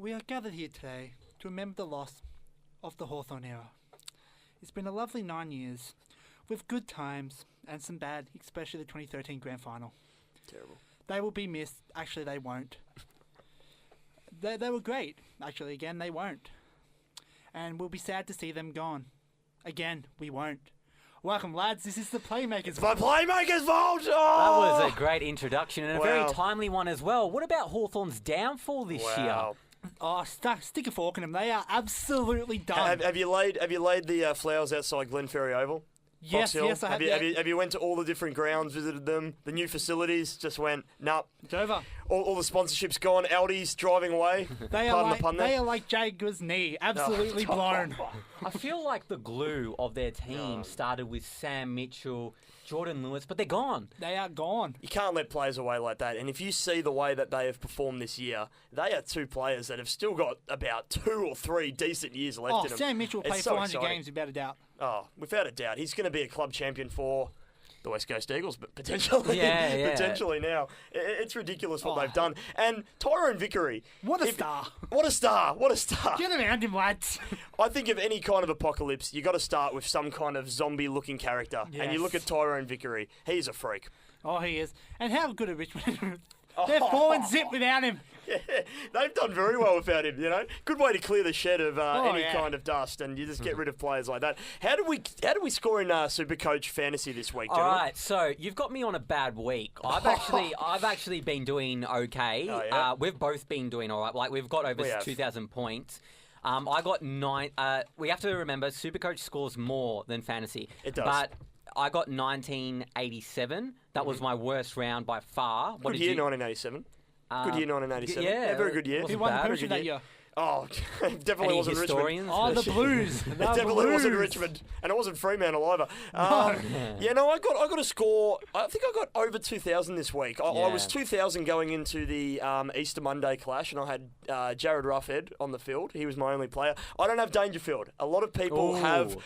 We are gathered here today to remember the loss of the Hawthorn era. It's been a lovely 9 years, with good times and some bad, especially the 2013 Grand Final. Terrible. They will be missed. Actually, they won't. They were great. Actually, again, they won't. And we'll be sad to see them gone. Again, we won't. Welcome, lads. This is the Playmakers Vault. The Playmakers Vault! Oh! That was a great introduction and a very timely one as well. What about Hawthorn's downfall this year? Oh, stick a fork in them. They are absolutely done. Have you laid the flowers outside Glenferrie Oval? Yes, yes, I have. Have you went to all the different grounds, visited them? The new facilities just went, nah. It's over. All the sponsorships gone. Aldi's driving away. They are like Jaguar's knee, absolutely blown. I feel like the glue of their team started with Sam Mitchell, Jordan Lewis, but they're gone. They are gone. You can't let players away like that. And if you see the way that they have performed this year, they are two players that have still got about 2 or 3 decent years left in them. Sam Mitchell will play 400 games without a doubt. Oh, without a doubt. He's going to be a club champion for the West Coast Eagles, but potentially, potentially now. It's ridiculous what they've done. And Tyrone Vickery. What a star. What a star. What a star. Get around him, lads. I think of any kind of apocalypse, you got to start with some kind of zombie-looking character. Yes. And you look at Tyrone Vickery. He's a freak. Oh, he is. And how good are Richmond? They're 4-0 without him. Yeah, they've done very well without him, you know. Good way to clear the shed of any kind of dust, and you just get rid of players like that. How do we score in Supercoach Fantasy this week, gentlemen? All right, so you've got me on a bad week. I've actually been doing okay. Oh, yeah? We've both been doing all right. Like we've got over 2,000 points. I got 9. We have to remember Supercoach scores more than fantasy. It does. But I got 1987. That was my worst round by far. Good year, 1987. Good year, 1987. Yeah, very good year. Who won the premiership that year? Oh, it definitely wasn't Richmond. Oh, the Blues. It definitely wasn't Richmond. And it wasn't Fremantle either. I got a score. I think I got over 2,000 this week. I was 2,000 going into the Easter Monday clash, and I had Jared Roughhead on the field. He was my only player. I don't have Dangerfield. A lot of people have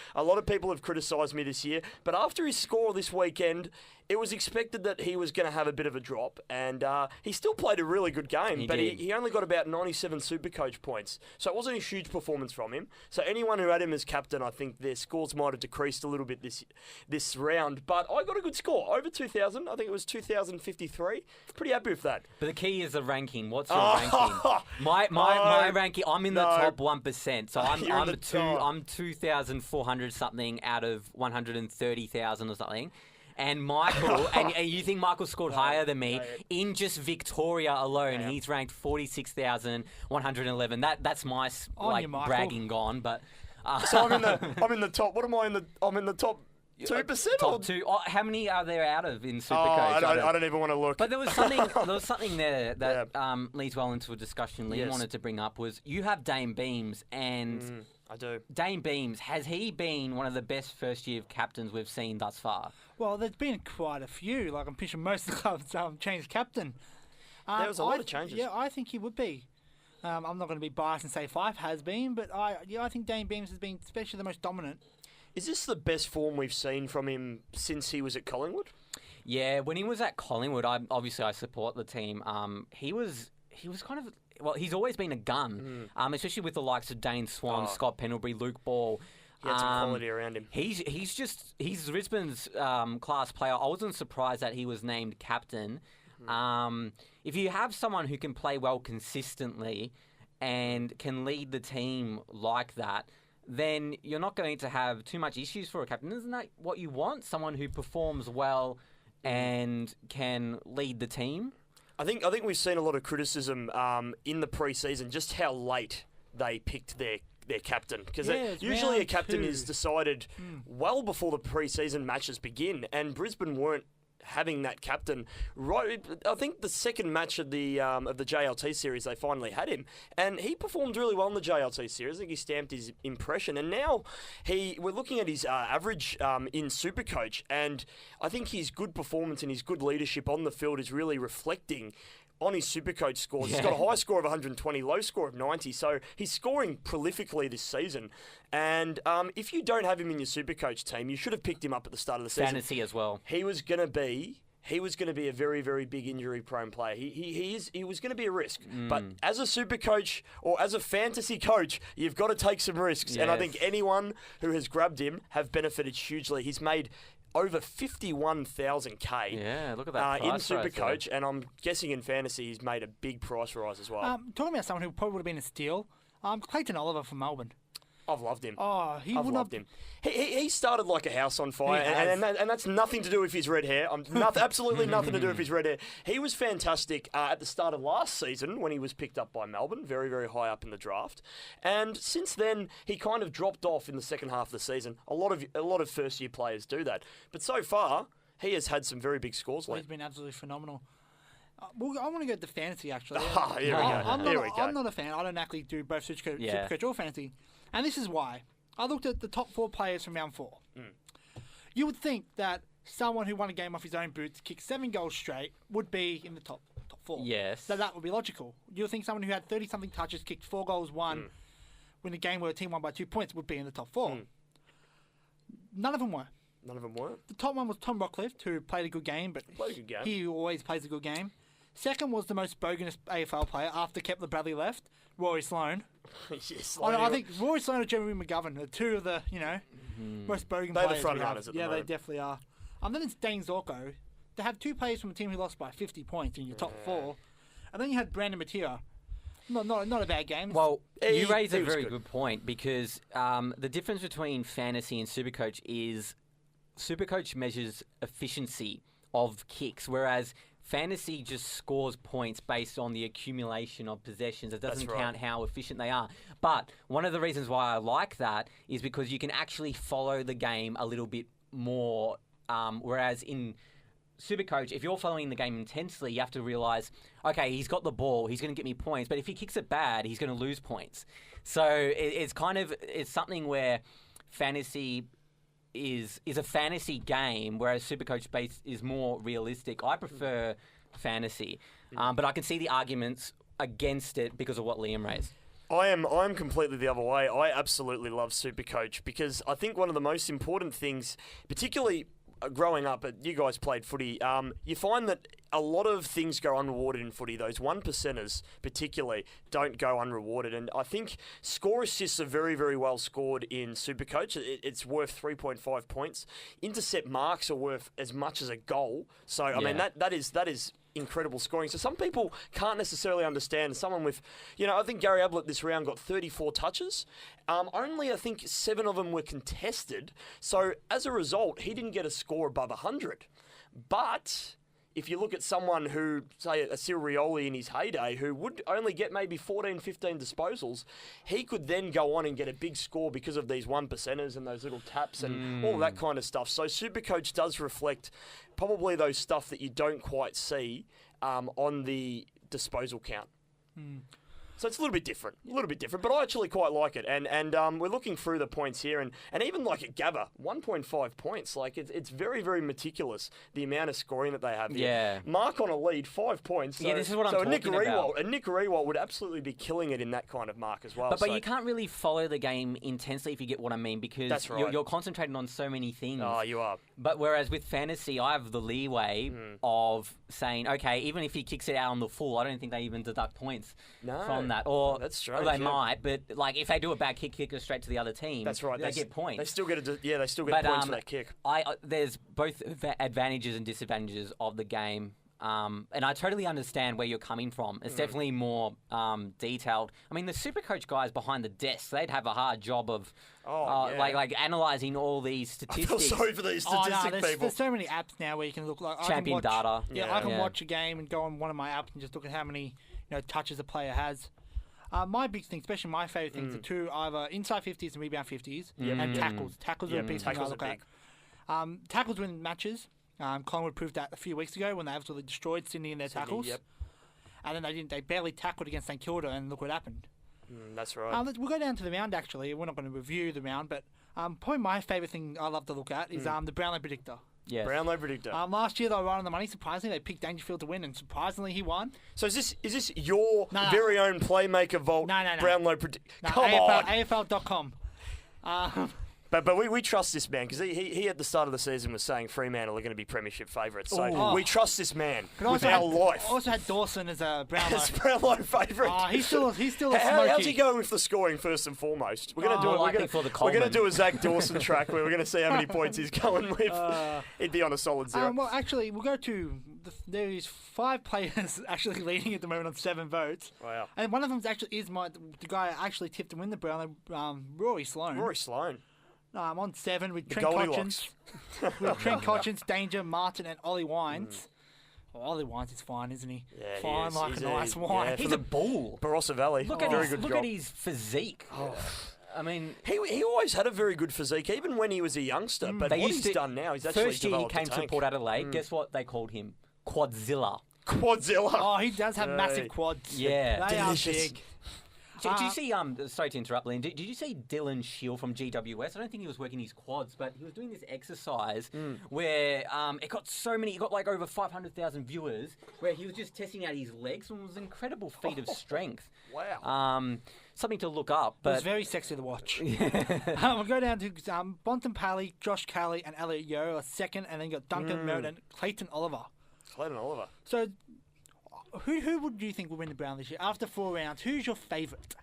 criticised me this year. But after his score this weekend, it was expected that he was going to have a bit of a drop, and he still played a really good game, but he only got about 97 Supercoach points. So it wasn't a huge performance from him. So anyone who had him as captain, I think their scores might have decreased a little bit this round. But I got a good score, over 2,000. I think it was 2,053. Pretty happy with that. But the key is the ranking. What's your ranking? My ranking, I'm in the top 1%. So I'm 2,400 something out of 130,000 or something. And Michael, and you think Michael scored higher than me, in just Victoria alone, he's ranked 46,111. That's my bragging gone, but so I'm in the top. What am I in the? I'm in the top 2%. Top 2. Oh, how many are there out of in Supercoach? I don't even want to look. But there was something there that leads well into a discussion Liam wanted to bring up. Was you have Dane Beams and. I do. Dane Beams, has he been one of the best first-year captains we've seen thus far? Well, there's been quite a few. Like, I'm pretty sure most of the clubs changed captain. There was a lot of changes. Yeah, I think he would be. I'm not going to be biased and say Fife has been, but I think Dane Beams has been especially the most dominant. Is this the best form we've seen from him since he was at Collingwood? Yeah, when he was at Collingwood, I support the team. He was kind of... Well, he's always been a gun, especially with the likes of Dane Swan, Scott Pendlebury, Luke Ball. He had some quality around him. He's Brisbane's class player. I wasn't surprised that he was named captain. If you have someone who can play well consistently and can lead the team like that, then you're not going to have too much issues for a captain. Isn't that what you want? Someone who performs well and can lead the team? I think we've seen a lot of criticism in the pre-season, just how late they picked their captain. Because usually a captain is decided well before the pre-season matches begin, and Brisbane weren't having that captain right. I think the second match of the JLT series they finally had him, and he performed really well in the JLT series. I think he stamped his impression, and now we're looking at his average in Supercoach, and I think his good performance and his good leadership on the field is really reflecting on his Supercoach scores. He's got a high score of 120, low score of 90, so he's scoring prolifically this season. And if you don't have him in your Supercoach team, you should have picked him up at the start of the season. Fantasy as well. He was going to be he was going to be a very, very big injury-prone player. He was going to be a risk. But as a super coach or as a fantasy coach, you've got to take some risks. Yes. And I think anyone who has grabbed him have benefited hugely. He's made over 51,000K. Yeah, look at that in price rise Supercoach, and I'm guessing in fantasy he's made a big price rise as well. Talking about someone who probably would have been a steal, Clayton Oliver from Melbourne. I've loved him. Oh, I've loved him. He started like a house on fire, He has. and that's nothing to do with his red hair. Absolutely nothing to do with his red hair. He was fantastic at the start of last season when he was picked up by Melbourne, very, very high up in the draft. And since then, he kind of dropped off in the second half of the season. A lot of first-year players do that. But so far, he has had some very big scores. He's been absolutely phenomenal. Well, I want to go to fantasy, actually. Here we go. I'm not a fan. I don't actually do both Supercoach or fantasy. And this is why. I looked at the top 4 players from round 4. You would think that someone who won a game off his own boots, kicked 7 goals straight, would be in the top 4. Yes. So that would be logical. You would think someone who had 30-something touches, kicked 4 goals, won, when a game where a team won by 2 points, would be in the top 4. None of them were. None of them were. The top one was Tom Rockcliffe, who played a good game, but he always plays a good game. Second was the most bogus AFL player after Kepler Bradley left, Rory Sloane. Yes, I think Rory Sloane and Jeremy McGovern are 2 of the, most bogan players. They're the front we have. runners at the Yeah, moment. they definitely are. Then it's Dane Zorko. To have 2 players from a team who lost by 50 points in your top 4. And then you had Brandon Matera. Not a bad game. Well, you raise a was very good. good point because the difference between fantasy and Supercoach is Supercoach measures efficiency of kicks, whereas fantasy just scores points based on the accumulation of possessions. It doesn't count how efficient they are. But one of the reasons why I like that is because you can actually follow the game a little bit more, whereas in Supercoach, if you're following the game intensely, you have to realise, okay, he's got the ball, he's going to get me points, but if he kicks it bad, he's going to lose points. So it's something where fantasy is a fantasy game, whereas Supercoach base is more realistic. I prefer fantasy, but I can see the arguments against it because of what Liam raised. I'm completely the other way. I absolutely love Supercoach because I think one of the most important things, particularly growing up, you guys played footy, you find that a lot of things go unrewarded in footy. Those 1%ers particularly don't go unrewarded. And I think score assists are very, very well scored in Supercoach. It's worth 3.5 points. Intercept marks are worth as much as a goal. So, I mean, that is incredible scoring. So some people can't necessarily understand. Someone with, I think Gary Ablett this round got 34 touches. Only, I think, 7 of them were contested. So as a result, he didn't get a score above 100. But if you look at someone who, say, a Cyril Rioli in his heyday, who would only get maybe 14, 15 disposals, he could then go on and get a big score because of these 1%ers and those little taps and all that kind of stuff. So Supercoach does reflect probably those stuff that you don't quite see on the disposal count. So it's a little bit different, but I actually quite like it. And we're looking through the points here, and even like at Gabba, 1.5 points. Like it's very, very meticulous, the amount of scoring that they have here. Yeah. Mark on a lead, 5 points. So, this is what I'm talking about. And Nick Rewalt would absolutely be killing it in that kind of mark as well. But you can't really follow the game intensely, if you get what I mean, because That's right. you're concentrating on so many things. Oh, you are. But whereas with fantasy, I have the leeway of saying, okay, even if he kicks it out on the full, I don't think they even deduct points from that. Or that's strange. Or they might, but like if they do a bad kick it goes straight to the other team. That's right. They get points. They still get points for that kick. There's both advantages and disadvantages of the game. And I totally understand where you're coming from. It's definitely more detailed. I mean, the Supercoach guys behind the desk, they'd have a hard job of like analysing all these statistics. I feel sorry for these statistic people. There's so many apps now where you can look like champion data. I can watch a game and go on one of my apps and just look at how many touches a player has. My big thing, especially my favourite things, are 2 either inside 50s and rebound 50s and tackles. Tackles are a big thing I look at. Tackles win matches. Collingwood proved that a few weeks ago when they absolutely destroyed Sydney in their tackles. Yep. And then they barely tackled against St Kilda, and look what happened. That's right. We'll go down to the round, actually. We're not going to review the round, but probably my favourite thing I love to look at is the Brownlow Predictor. Yes. Brownlow Predictor. Last year they were right on the money. Surprisingly, they picked Dangerfield to win, and surprisingly he won. So is this your very own Playmaker Vault No. Brownlow Predictor? No, Come on. AFL.com. But we trust this man because he at the start of the season was saying Fremantle are going to be premiership favourites. So Ooh. we trust this man But with also our had- life. Also had Dawson as a Brownlow. As Brownlow favourite. He's still a smoky. How's he going with the scoring first and foremost? We're going to do More it. likely for the We're going to Coleman. do a Zach Dawson track where we're going to see how many points he's going with. He'd be on a solid 0. Well, actually, we'll go to there is 5 players actually leading at the moment on 7 votes. Wow. And one of them actually is the guy I actually tipped to win the Brownlow, Rory Sloane. Rory Sloane. I'm on 7 with The Trent Goldilocks. Cotchins. With Trent Cotchins, Danger, Martin, and Ollie Wines. Well, Ollie Wines is fine, isn't he? Yeah, he fine is. like He's a nice wine. yeah, He's a bull. Barossa Valley. Look Very good job. at his physique. I mean, He always had a very good physique, even when he was a youngster. But what he's done now, he's actually first year he developed a came to tank. Port Adelaide. Guess what they called him? Quadzilla. Quadzilla. Oh, he does have Hey. massive quads. Yeah. They Delicious. are big. Did you see? Sorry to interrupt, Lynn. Did you see Dylan Shield from GWS? I don't think he was working his quads, but he was doing this exercise where it got like over 500,000 viewers, where he was just testing out his legs, and it was an incredible feat of strength. Wow. Something to look up. It was But very sexy to watch. We'll go down to Bontempelli, Josh Kelly, and Elliot Yeo are second, and then you got Duncan Merton, Clayton Oliver. Clayton Oliver. So, who would you think will win the Brown this year? After 4 rounds, who's your favourite?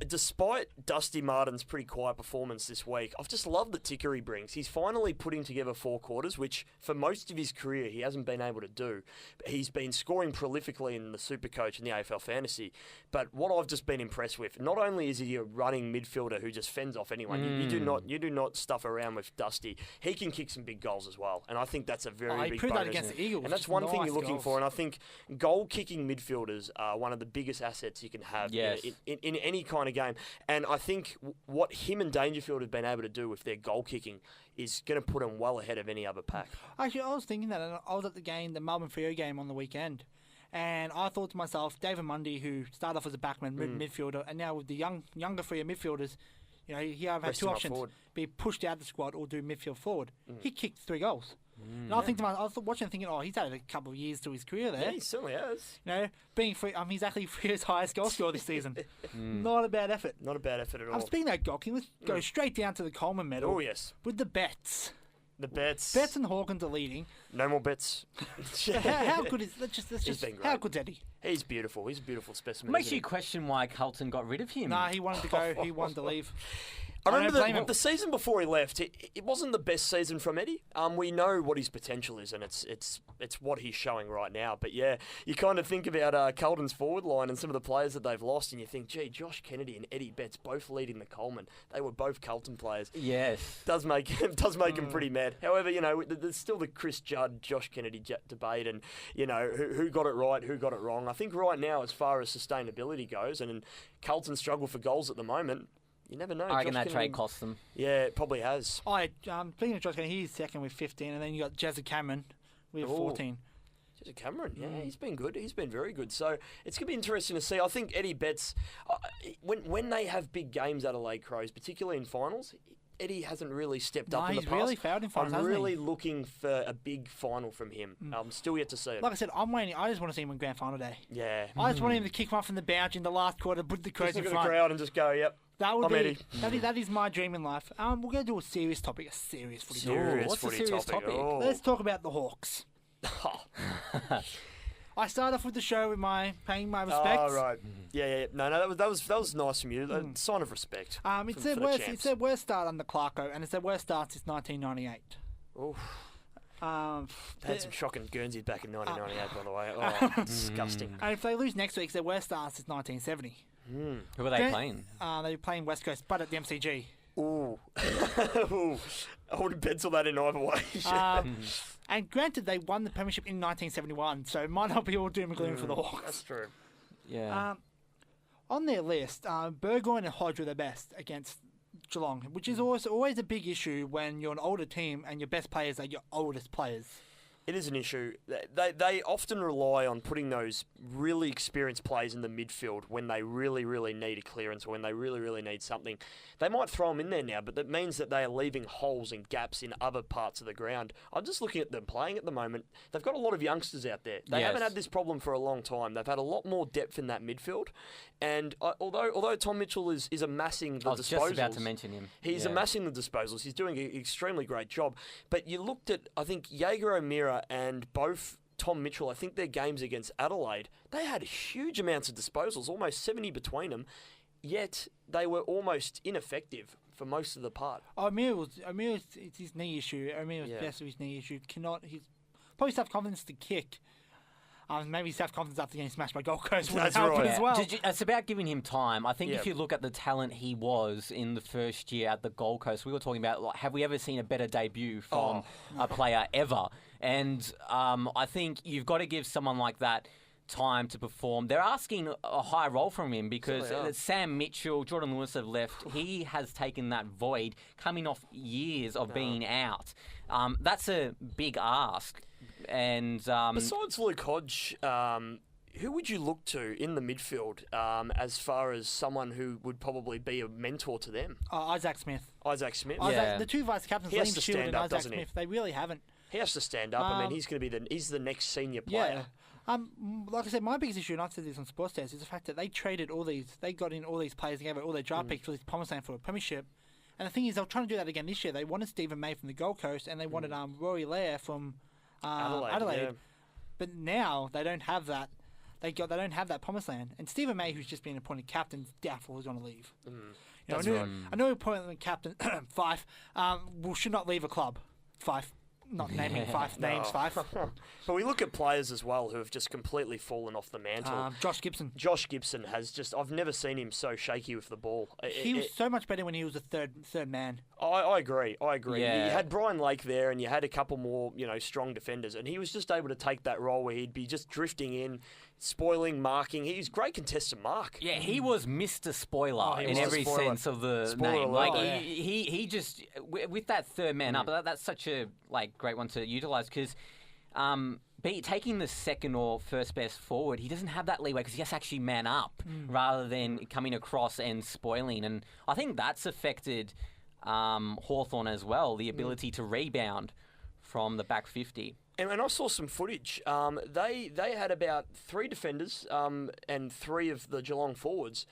Despite Dusty Martin's pretty quiet performance this week, I've just loved the ticker he brings. He's finally putting together 4 quarters, which for most of his career he hasn't been able to do. He's been scoring prolifically in the Supercoach and the AFL Fantasy. But what I've just been impressed with, not only is he a running midfielder who just fends off anyone, you do not stuff around with Dusty. He can kick some big goals as well, and I think that's a very He big proved bonus. that against the Eagles. And that's Just one thing nice you're looking goals. for. And I think goal-kicking midfielders are one of the biggest assets you can have Yes. in any kind of game. And I think what him and Dangerfield have been able to do with their goal kicking is going to put them well ahead of any other pack. Actually, I was thinking that, and I was at the game, the Melbourne Freo game on the weekend, and I thought to myself, David Mundy, who started off as a backman midfielder, and now with the younger Freo midfielders, he either had Rest 2 him up options: forward. be pushed out of the squad or do midfield forward. He kicked 3 goals. And I think to myself, I was watching, thinking, he's had a couple of years to his career there. Yeah, he certainly has. Being free, he's actually Freo's highest goal scorer this season. Not a bad effort. Not a bad effort at all. Speaking of goal kicking, let's go straight down to the Coleman medal. Oh, yes. With the bets. The bets. Betts and Hawkins are leading. No more bets. How good is? Let's just. been great. How good's Eddie? He's beautiful. He's a beautiful specimen. makes isn't you he? question why Carlton got rid of him. Nah, he wanted to go. He wanted to leave. I don't remember blame him. the season before he left. It wasn't the best season from Eddie. We know what his potential is, and it's what he's showing right now. But yeah, you kind of think about Carlton's forward line and some of the players that they've lost, and you think, gee, Josh Kennedy and Eddie Betts both leading the Coleman. They were both Carlton players. Yes. Does make him pretty mad. However, there's still the Chris Judd, Josh Kennedy debate, and who got it right, who got it wrong. I think right now, as far as sustainability goes, and Carlton struggle for goals at the moment. You never know. I reckon Josh that Kennedy- trade cost them. Yeah, it probably has. Speaking of Josh Kennedy, he's second with 15, and then you got Jazza Cameron with Ooh. 14. Jesse Cameron, yeah, he's been good. He's been very good. So it's going to be interesting to see. I think Eddie Betts, when they have big games, Adelaide Crows, particularly in finals, Eddie hasn't really stepped up in the he's past. really failed in finals, I'm hasn't really he? looking for a big final from him. I'm still yet to see it. Like I said, I'm waiting. I just want to see him win grand final day. Yeah. I just want him to kick one from the bounce in the last quarter, put the Crows Just in look at the front. crowd and just go, yep. That would I'm be Eddie. that is my dream in life. We're going to do a serious topic, a serious footy topic. Serious what's the footy serious topic? Oh. Let's talk about the Hawks. I start off with the show with paying my respects. Oh, right. Yeah. No, that was nice from you. A sign of respect. It's for their the worst. champs. It's their worst start under Clarko, and it's their worst start since 1998. Oof. They They- had some shocking Guernseys back in 1998, by the way. Oh, disgusting. And if they lose next week, it's their worst start since 1970. Who are they Gran- playing? They're playing West Coast, but at the MCG. Ooh. Ooh. I would pencil that in either way. And granted, they won the premiership in 1971, so it might not be all doom and gloom for the Hawks. That's true. Yeah. On their list, Burgoyne and Hodge were the best against Geelong, which is always a big issue when you're an older team and your best players are your oldest players. It is an issue. They often rely on putting those really experienced players in the midfield when they really, really need a clearance or when they really, really need something. They might throw them in there now, but that means that they are leaving holes and gaps in other parts of the ground. I'm just looking at them playing at the moment. They've got a lot of youngsters out there. They haven't had this problem for a long time. They've had a lot more depth in that midfield. And although Tom Mitchell is amassing the disposals... I was just about to mention him. He's amassing the disposals. He's doing an extremely great job. But you looked at, I think, Jaeger O'Meara and both Tom Mitchell, I think their games against Adelaide, they had huge amounts of disposals, almost 70 between them, yet they were almost ineffective for most of the part. O'Meara's it's his knee issue. O'Meara's best of his knee issue. He's probably self-confidence to kick. Maybe self-confidence after getting smashed by Gold Coast would help right. as well. It's about giving him time. I think if you look at the talent he was in the first year at the Gold Coast, we were talking about, like, have we ever seen a better debut from a player ever? And I think you've got to give someone like that time to perform. They're asking a high role from him because Sam Mitchell, Jordan Lewis have left. He has taken that void coming off years of being out. That's a big ask. And besides Luke Hodge, who would you look to in the midfield as far as someone who would probably be a mentor to them? Isaac Smith. The two vice captains, Liam Shield and Isaac Smith, they really haven't. He has to stand up. I mean, he's going to be he's the next senior player. Yeah. Like I said, my biggest issue, and I said this on Sports Desk, is the fact that they got in all these players together, all their draft picks for this promised land for a premiership. And the thing is, they're trying to do that again this year. They wanted Stephen May from the Gold Coast, and they wanted Rory Lair from Adelaide. Yeah. But now they don't have that. They don't have that promised land. And Stephen May, who's just been appointed captain, doubtful is going to leave. I know appointment captain Fife should not leave a club. Fife. Not naming Fife names, Fife. But we look at players as well who have just completely fallen off the mantle. Josh Gibson. Josh Gibson has just... I've never seen him so shaky with the ball. He was so much better when he was a third man. I agree. Yeah. You had Brian Lake there and you had a couple more, strong defenders, and he was just able to take that role where he'd be just drifting in, spoiling, marking. He was great contested mark. Yeah, he was Mr. Spoiler in every sense of the name. He just with that third man up. That's such a great one to utilise because taking the second or first best forward, he doesn't have that leeway because he has to actually man up rather than coming across and spoiling. And I think that's affected Hawthorn as well, the ability to rebound from the back 50. And I saw some footage. They had about 3 defenders and 3 of the Geelong forwards.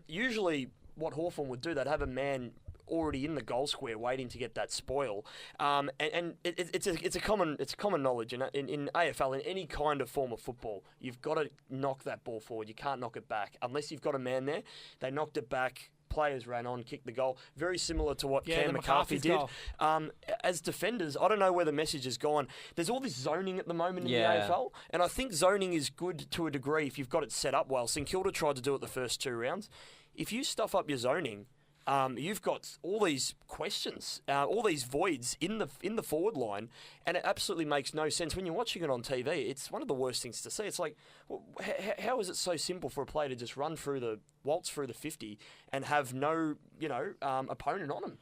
Usually what Hawthorn would do, they'd have a man already in the goal square waiting to get that spoil. And it's common knowledge in AFL, in any kind of form of football. You've got to knock that ball forward. You can't knock it back. Unless you've got a man there, they knocked it back. Players ran on, kicked the goal. Very similar to what Cam McCarthy did. As defenders, I don't know where the message has gone. There's all this zoning at the moment in the AFL, and I think zoning is good to a degree if you've got it set up well. St Kilda tried to do it the first 2 rounds. If you stuff up your zoning, you've got all these questions, all these voids in the forward line, and it absolutely makes no sense. When you're watching it on TV, it's one of the worst things to see. It's like, how is it so simple for a player to just waltz through the 50 and have no, opponent on him?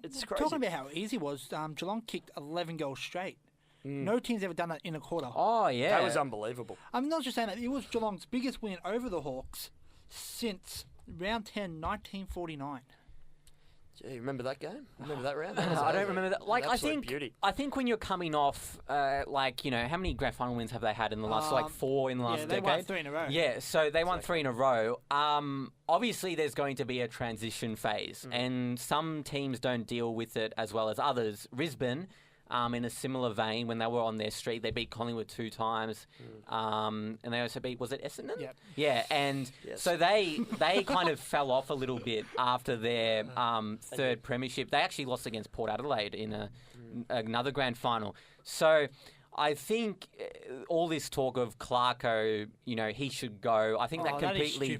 It's crazy. Talking about how easy it was, Geelong kicked 11 goals straight. No team's ever done that in a quarter. Oh, yeah. That was unbelievable. I'm not just saying that. It was Geelong's biggest win over the Hawks since round 10, 1949. Gee, remember that game? Remember that round? I don't remember that. Beauty. I think when you're coming off, how many grand final wins have they had in the last, 4 in the last decade? They won 3 in a row. Yeah, so they won 3 in a row. Obviously, there's going to be a transition phase, and some teams don't deal with it as well as others. Risbon, in a similar vein, when they were on their streak, they beat Collingwood 2 times, and they also beat, was it Essendon? Yep. Yeah, and so they kind of fell off a little bit after their third premiership. They actually lost against Port Adelaide in another grand final. So I think all this talk of Clarko, he should go. I think that completely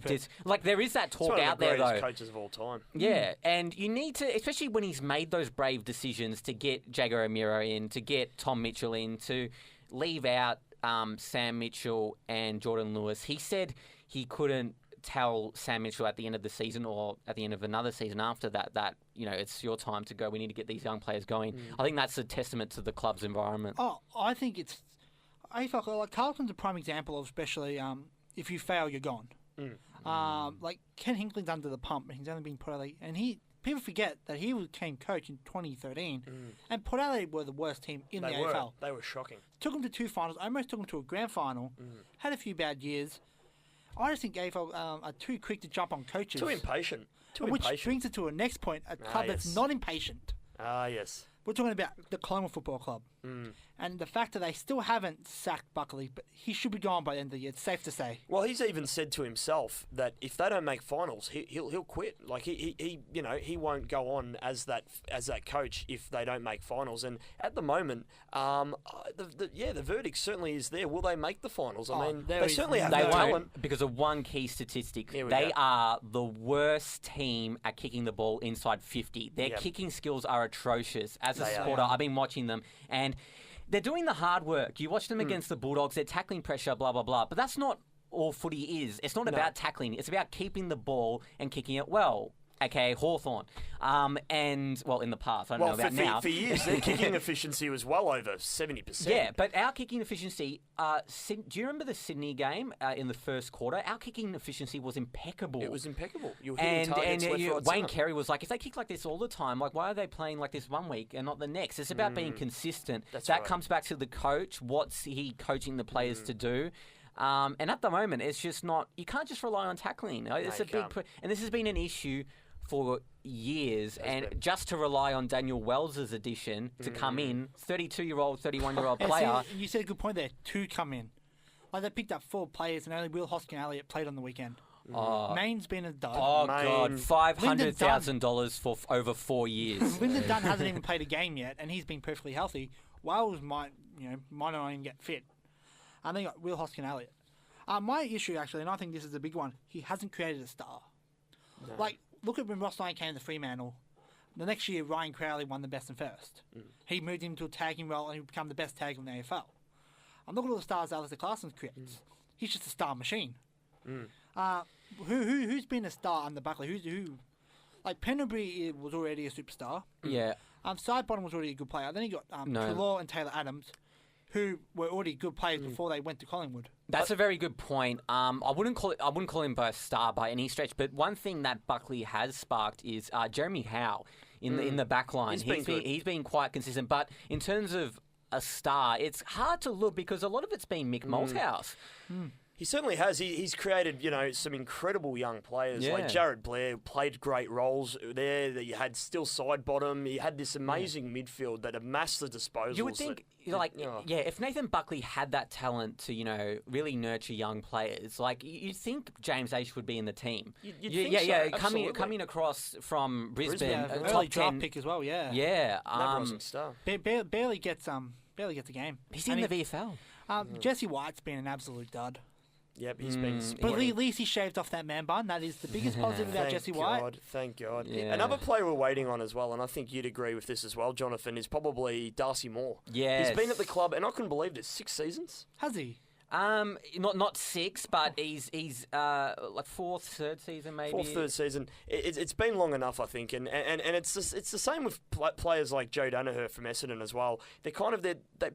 there is that talk out there, though. One of the greatest coaches of all time. Yeah, and you need to, especially when he's made those brave decisions to get Jaeger O'Meara in, to get Tom Mitchell in, to leave out Sam Mitchell and Jordan Lewis. He said he couldn't tell Sam Mitchell at the end of the season or at the end of another season after that it's your time to go. We need to get these young players going. I think that's a testament to the club's environment. Oh, I think it's. I felt like Carlton's a prime example of, especially if you fail, you're gone. Like Ken Hinkley's under the pump, and he's only been put out. And people forget that he became coach in 2013, and Port Adelaide were the worst team in the AFL. They were shocking. Took them to 2 finals, almost took them to a grand final. Had a few bad years. I just think AFL are too quick to jump on coaches. Too impatient. Which brings it to a next point, a club that's not impatient. Yes. We're talking about the Collingwood Football Club. And the fact that they still haven't sacked Buckley, but he should be gone by the end of the year. It's safe to say. Well, he's even said to himself that if they don't make finals, he'll quit. Like he won't go on as that coach if they don't make finals. And at the moment, the verdict certainly is there. Will they make the finals? I mean, they certainly have the talent. Because of one key statistic. They go. are the worst team at kicking the ball inside 50. Their kicking skills are atrocious. As a supporter, I've been watching them, and they're doing the hard work. You watch them against the Bulldogs, they're tackling pressure, blah, blah, blah. But that's not all footy is. It's not about tackling. It's about keeping the ball and kicking it well. aka Hawthorn. And, well, in the past, I don't know about now. For years, their kicking efficiency was well over 70%. Yeah, but our kicking efficiency, do you remember the Sydney game in the first quarter? Our kicking efficiency was impeccable. It was impeccable. You were hitting targets left, right, Wayne Carey was like, if they kick like this all the time, like, why are they playing like this one week and not the next? It's about being consistent. That comes back to the coach. What's he coaching the players to do? And at the moment, it's just not. You can't just rely on tackling. It's a big, and this has been an issue for years. And just to rely on Daniel Wells's addition to come in, 32-year-old, 31-year-old player. See, you said a good point there. To come in, like they picked up 4 players, and only Will Hoskin Elliott played on the weekend. Maine's been a dud. Oh God, $500,000 for over 4 years. Lyndon Dunn hasn't even played a game yet, and he's been perfectly healthy. Wells might not even get fit. I think Will Hoskin Elliott. My issue, actually, and I think this is a big one, he hasn't created a star. No. Like, look at when Ross Lyon came to Fremantle. The next year, Ryan Crowley won the best and first. He moved him to a tagging role, and he became the best tagger in the AFL. And look at all the stars Alistair Clarkson creates. He's just a star machine. Who's been a star under Buckley? Who? Like, Pendlebury was already a superstar. Yeah. Sidebottom was already a good player. Then he got Trelaw and Taylor Adams, who were already good players before they went to Collingwood. That's a very good point. I wouldn't call him a star by any stretch, but one thing that Buckley has sparked is Jeremy Howe in the back line. He's been quite consistent, but in terms of a star, it's hard to look because a lot of it's been Mick Malthouse. He certainly has. He's created, some incredible young players. Like Jared Blair played great roles there. You had still Sidebottom. You had this amazing midfield that amassed the disposals. You would think, if Nathan Buckley had that talent to, really nurture young players, like you'd think James H would be in the team. You'd think so. Coming across from Brisbane, early draft pick as well. Yeah. Yeah. Rising star. Barely gets a game. He's in the VFL. Jesse White's been an absolute dud. Yep, he's been. But at least he shaved off that man bun. That is the biggest positive about Jesse White. Thank God. Yeah. Another player we're waiting on as well, and I think you'd agree with this as well, Jonathan, is probably Darcy Moore. Yes. He's been at the club, and I couldn't believe this, 6 seasons. Has he? Not 6, but he's like third season maybe. Third season. It's been long enough, I think, and it's the same with players like Joe Danaher from Essendon as well. They're kind of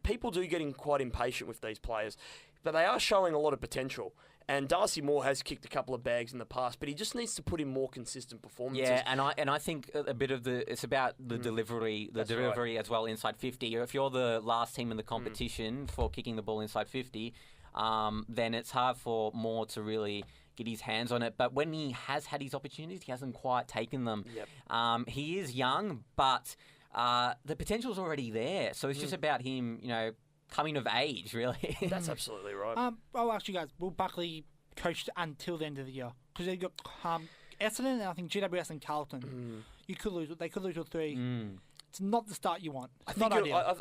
people do getting quite impatient with these players, but they are showing a lot of potential. And Darcy Moore has kicked a couple of bags in the past, but he just needs to put in more consistent performances. Yeah, and I think a bit of it's about the delivery, as well inside 50. If you're the last team in the competition for kicking the ball inside 50, then it's hard for Moore to really get his hands on it. But when he has had his opportunities, he hasn't quite taken them. Yep. He is young, but the potential's already there. So it's just about him, coming of age, really. That's absolutely right. Actually, guys, will Buckley coach until the end of the year? Because they've got Essendon, and I think GWS and Carlton. They could lose all 3. It's not the start you want. I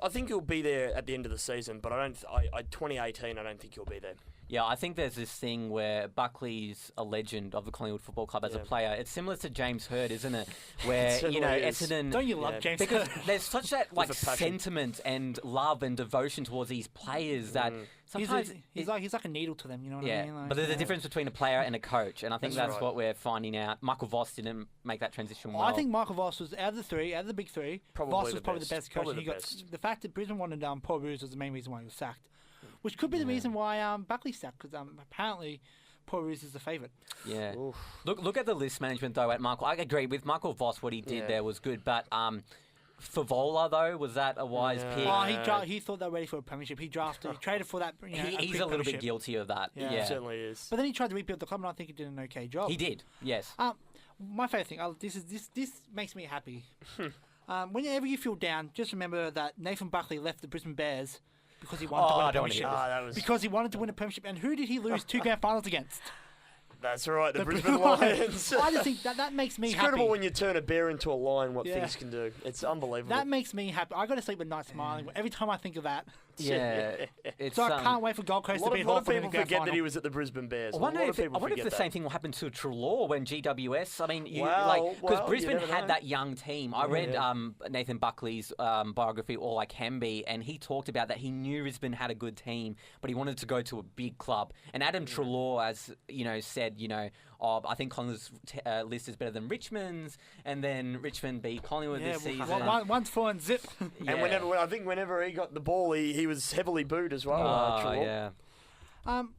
think he'll be there at the end of the season, but 2018, I don't think he'll be there. Yeah, I think there's this thing where Buckley's a legend of the Collingwood Football Club as a player. It's similar to James Hird, isn't it? Where, Essendon... Don't you love James Because Hird? there's such that sentiment and love and devotion towards these players that sometimes... He's like a needle to them, you know what I mean? Like, but there's a difference between a player and a coach, and I think that's what we're finding out. Michael Voss didn't make that transition well. I think Michael Voss was, out of the big three, Voss was probably the best coach. The fact that Brisbane wanted Paul Roos was the main reason why he was sacked. Which could be the reason why Buckley sacked, because apparently Paul Roos is the favourite. Yeah. Oof. Look at the list management, though, at Michael. I agree with Michael Voss. What he did there was good. But Favola, though, was that a wise pick? Oh, he thought they were ready for a premiership. He traded for that. He's a little bit guilty of that. Yeah. He certainly is. But then he tried to rebuild the club, and I think he did an okay job. He did, yes. My favourite thing, this makes me happy. Whenever you feel down, just remember that Nathan Buckley left the Brisbane Bears because he wanted to win a premiership. Because he wanted to win a premiership. And who did he lose 2 grand finals against? That's right, the Brisbane Lions. I just think that makes me happy. It's incredible when you turn a bear into a lion, what things can do. It's unbelievable. That makes me happy. I go to sleep at night smiling every time I think of that. Yeah. So I can't wait for Gold Coast to be Hawthorn in the grand final. A lot of people forget that he was at the Brisbane Bears. I wonder if the same thing will happen to Trelaw when GWS. I mean, because Brisbane had that young team. I read Nathan Buckley's biography, All I Can Be, and he talked about that he knew Brisbane had a good team, but he wanted to go to a big club. And Adam Trelaw, as said, I think Collingwood's list is better than Richmond's, and then Richmond beat Collingwood this season. One's 4 and zip. And whenever he got the ball, he was heavily booed as well. Yeah. And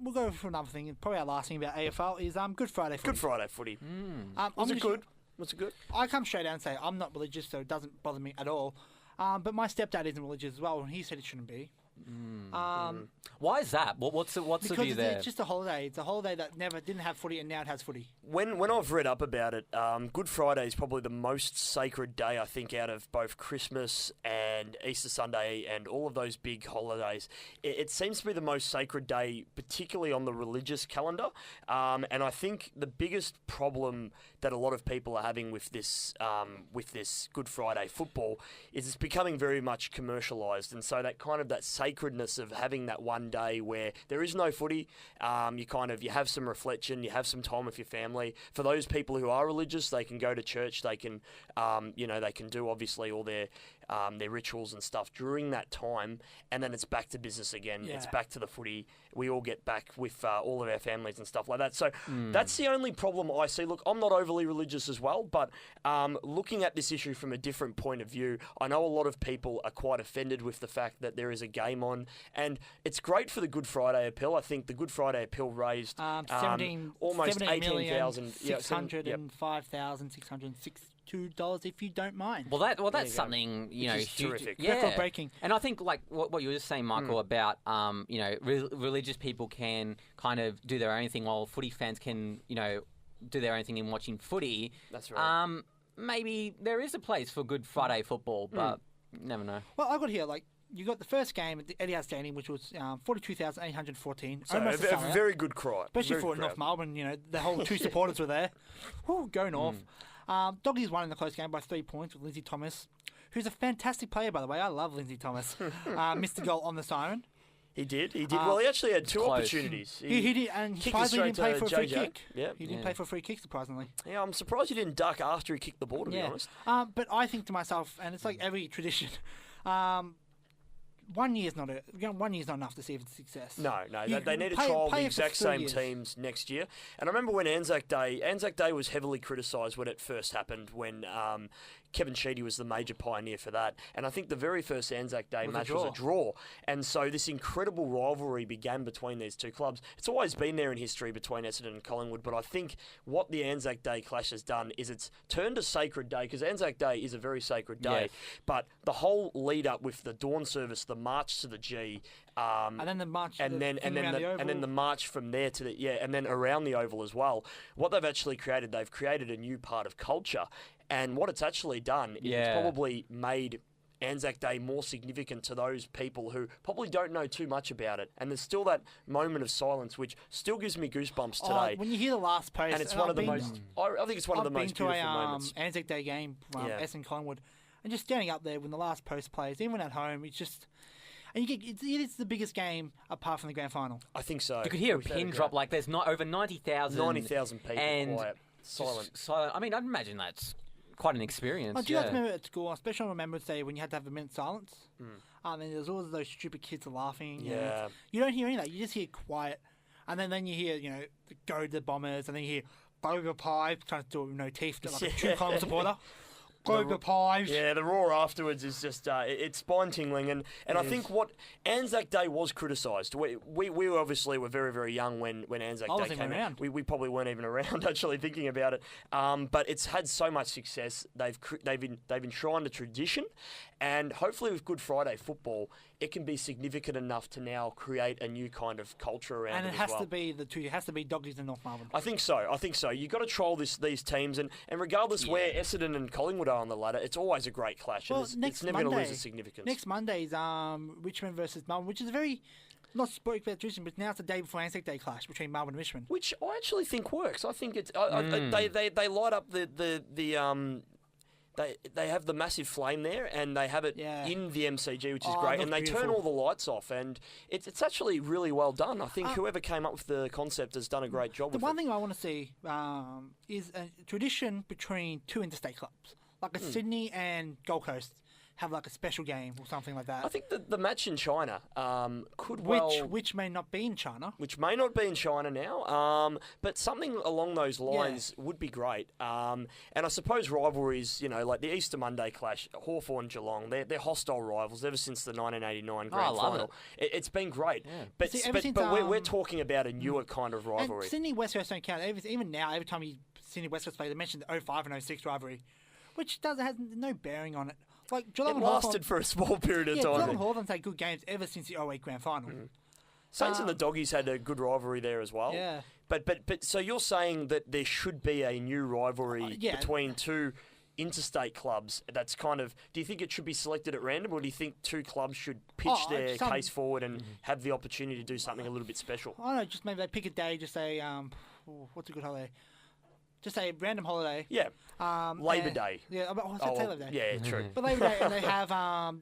we'll go for another thing. Probably our last thing about AFL is Good Friday footy. Good Friday footy. Was it good? Was it good? I come straight out and say I'm not religious, so it doesn't bother me at all. But my stepdad isn't religious as well, and he said it shouldn't be. Why is that? What's the view there? It's just a holiday. It's a holiday that never didn't have footy and now it has footy. When I've read up about it, Good Friday is probably the most sacred day, I think, out of both Christmas and Easter Sunday and all of those big holidays. It seems to be the most sacred day, particularly on the religious calendar. And I think the biggest problem that a lot of people are having with this Good Friday football is it's becoming very much commercialised, and so that sacredness of having that one day where there is no footy, you have some reflection, you have some time with your family. For those people who are religious, they can go to church, they can they can do obviously all their rituals and stuff during that time, and then it's back to business again. It's back to the footy. We all get back with all of our families and stuff like that. So that's the only problem I see. Look, I'm not overly religious as well, but looking at this issue from a different point of view, I know a lot of people are quite offended with the fact that there is a game on, and it's great for the Good Friday appeal. I think the Good Friday appeal raised almost 18,000, $605,662 if you don't mind. Well, that's something huge, terrific, record breaking. And I think like what you were just saying, Michael, about religious people can kind of do their own thing, while footy fans can do their own thing in watching footy. That's right. Maybe there is a place for Good Friday football, but you never know. Well, I got here you got the first game at the Etihad Stadium, which was 42,814. So a very good crowd. Especially for North Melbourne, the whole 2 supporters were there. Woo, go North. Doggies won in the close game by 3 points with Lindsay Thomas, who's a fantastic player, by the way. I love Lindsay Thomas. Missed the goal on the siren. He did. Well, he actually had 2 opportunities. He did, and surprisingly didn't play for a free kick. Yeah. He didn't play for a free kick, surprisingly. Yeah, I'm surprised he didn't duck after he kicked the ball, to be honest. But I think to myself, and it's like every tradition, 1 year's not enough to see if it's a success. No, they need to trial the exact same teams next year. And I remember when Anzac Day was heavily criticised when it first happened, when Kevin Sheedy was the major pioneer for that. And I think the very first Anzac Day match was a draw. And so this incredible rivalry began between these two clubs. It's always been there in history between Essendon and Collingwood, but I think what the Anzac Day clash has done is it's turned a sacred day, because Anzac Day is a very sacred day, but the whole lead up with the dawn service, the march to the G, and then the march, and then the march from there to and then around the Oval as well. What they've created a new part of culture, and what it's actually done is it's probably made Anzac Day more significant to those people who probably don't know too much about it. And there's still that moment of silence, which still gives me goosebumps today. When you hear the last post, and it's one of the most. I think it's one of the most beautiful moments. Anzac Day game, Essendon Collingwood, and just standing up there when the last post plays, even at home, it's just. And it's the biggest game apart from the grand final. I think so. You could hear a Without pin doubt. drop. Like there's not over 90,000. 90,000 people and quiet. Silent. Silent. I mean, I'd imagine that's quite an experience. Do you guys remember at school, especially on Remembrance Day, when you had to have a minute's silence? And there's always those stupid kids laughing. Yeah. And you don't hear any of that. You just hear quiet. And then you hear, go to the Bombers, and then you hear Burger Pie trying to do it with no teeth, like a true Collingwood supporter. Burger Pies. Yeah, the roar afterwards is just it's spine tingling, and I think what Anzac Day was criticised. We obviously were very, very young when Anzac Day came out. We probably weren't even around actually thinking about it. But it's had so much success. They've enshrined a tradition, and hopefully with Good Friday football, it can be significant enough to now create a new kind of culture around it. And it has to be the two. It has to be Doggies and North Melbourne. I think so. You've got to troll these teams, and regardless where Essendon and Collingwood are on the ladder, it's always a great clash. Well, and it's never going to lose its significance. Next Monday's Richmond versus Melbourne, which is a very not spoke about tradition, but now it's the day before Anzac Day clash between Melbourne and Richmond, which I actually think works. I think it's they light up the They have the massive flame there, and they have it in the MCG, which is great. And they turn all the lights off, and it's actually really well done. I think whoever came up with the concept has done a great job. The one thing I want to see is a tradition between two interstate clubs, like a Sydney and Gold Coast. Have like a special game or something like that. I think the match in China could which may not be in China. Which may not be in China now, but something along those lines would be great. And I suppose rivalries, like the Easter Monday clash, Hawthorn, Geelong, they're hostile rivals ever since the 1989 grand final. It's been great. Yeah. But we're talking about a newer kind of rivalry. And Sydney West Coast don't count. Even now, every time Sydney West Coast play, they mention the 05 and 06 rivalry, which has no bearing on it. Like Geelong it lasted for a small period of time. Geelong and Hawthorn's had good games ever since the 08 grand final. Saints and the Doggies had a good rivalry there as well. Yeah. But so you're saying that there should be a new rivalry between two interstate clubs that's kind of... Do you think it should be selected at random, or do you think two clubs should pitch their case forward and have the opportunity to do something a little bit special? I don't know, just maybe they pick a day, just say, what's a good holiday? Just a random holiday. Yeah. Labor Day. Yeah, Labor Day. Yeah, true. But Labor Day, and they have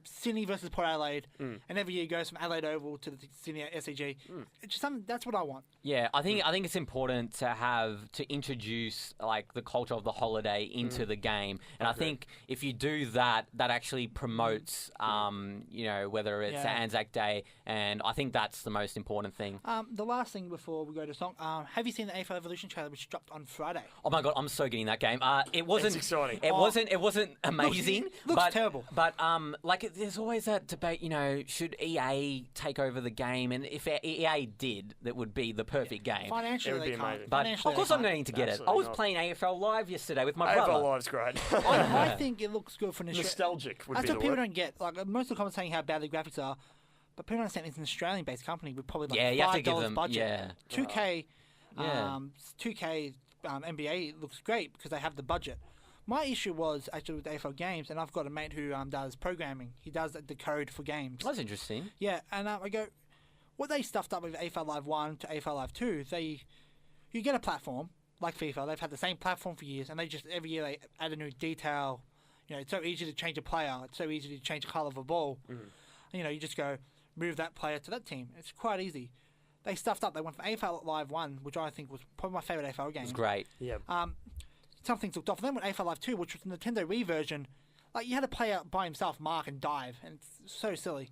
Sydney versus Port Adelaide, and every year it goes from Adelaide Oval to the Sydney SCG. It's just something, that's what I want. Yeah, I think it's important to introduce like the culture of the holiday into the game, and I think if you do that, that actually promotes, whether it's Anzac Day, and I think that's the most important thing. The last thing before we go to song, have you seen the AFL Evolution trailer which dropped on Friday? Oh my god, I'm so getting that game. It wasn't exciting. It wasn't amazing. Looks terrible. But there's always that debate. Should EA take over the game? And if EA did, that would be the perfect game. Financially, it would be they can't. amazing. But of course, I'm going to get it. I was playing AFL Live yesterday with my brother. AFL Live's great. I think it looks good for an nostalgic. That's what people don't get. Like most of the comments saying how bad the graphics are, but people don't understand it's an Australian-based company with probably $5 budget. 2K, 2K. NBA looks great because they have the budget. My issue was actually with AFL games, and I've got a mate who does programming. He does the code for games. That's interesting. Yeah, and I go, what they stuffed up with AFL Live 1 to AFL Live 2, you get a platform like FIFA. They've had the same platform for years, and every year they add a new detail. It's so easy to change a player. It's so easy to change the colour of a ball. You just go move that player to that team. It's quite easy. They stuffed up. They went from AFL Live 1, which I think was probably my favourite AFL game. It was great. Yeah. Some things looked off. And then with AFL Live 2, which was the Nintendo Wii version, like you had a player by himself mark and dive, and it's so silly.